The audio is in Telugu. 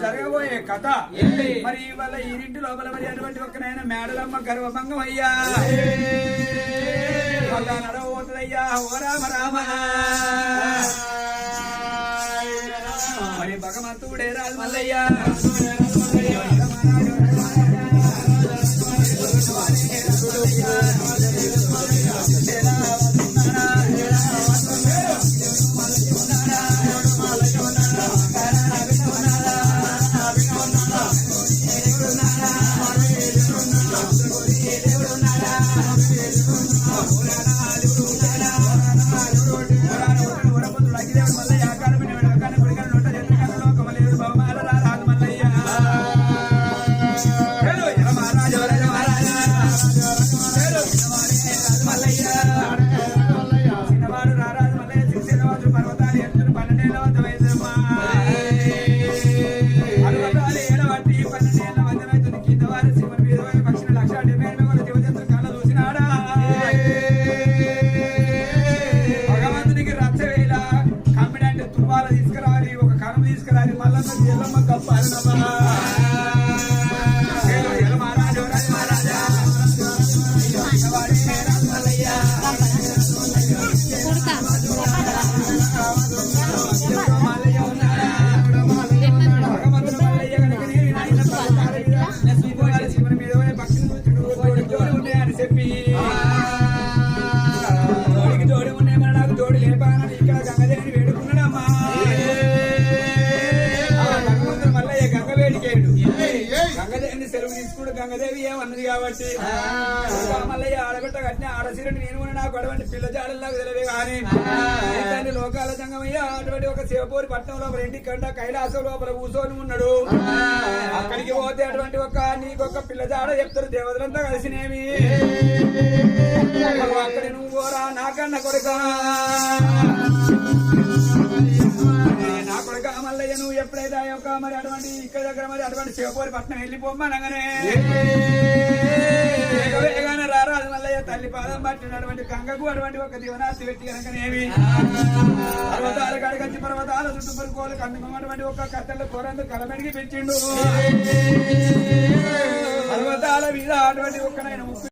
జరగబోయే కథ మరి వాళ్ళ ఇంటి లోపల మరి అటువంటి ఒక్కనైనా మేడలమ్మ గర్వభంగం అయ్యా నడవబోతుందయ్యా ఓ రామ రామ మరి భగవంతుడే రాజు మల్లయ్య గంగదేవిని సెలవు తీసుకుడు గంగదేవి ఏమన్నది కాబట్టి మల్లయ్య ఆడబెట్ట కట్టిన ఆడసిరని నేను నాకు అటువంటి పిల్ల జాడల్లాగా తెలివే కానీ దాన్ని లోకాల జంగమయ్య అటువంటి ఒక శివపూరి పట్టణం లోపల ఇంటికి కంట కైలాసం లోపల కూర్చొని ఉన్నాడు అక్కడికి పోతే అటువంటి ఒక నీకొక పిల్ల జాడ చెప్తారు దేవతలంతా కలిసినేమి అక్కడ నువ్వు పోరా నాకన్న కొడుక నా కొడుక మల్లయ్య నువ్వు ఎప్పుడైతే ఆ యొక్క మరి అటువంటి ఇక్కడ దగ్గర మరి అటువంటి శివపూరి పట్నం వెళ్ళిపోమ్మనగానే వేగానే రారాజు మల్లయ్య తల్లి పాదం పట్టినటువంటి గంగకు అటువంటి ఒక దీవనాస్తి పెట్టి కనుకనేమి పర్వతాల కడగచ్చి పర్వతాల చుట్టూ పరుకోలు కన్నుకున్నటువంటి ఒక కత్తెల కూరందు కలమెడికి పెంచిండు పర్వతాల మీద అటువంటి ఒక్కనైనా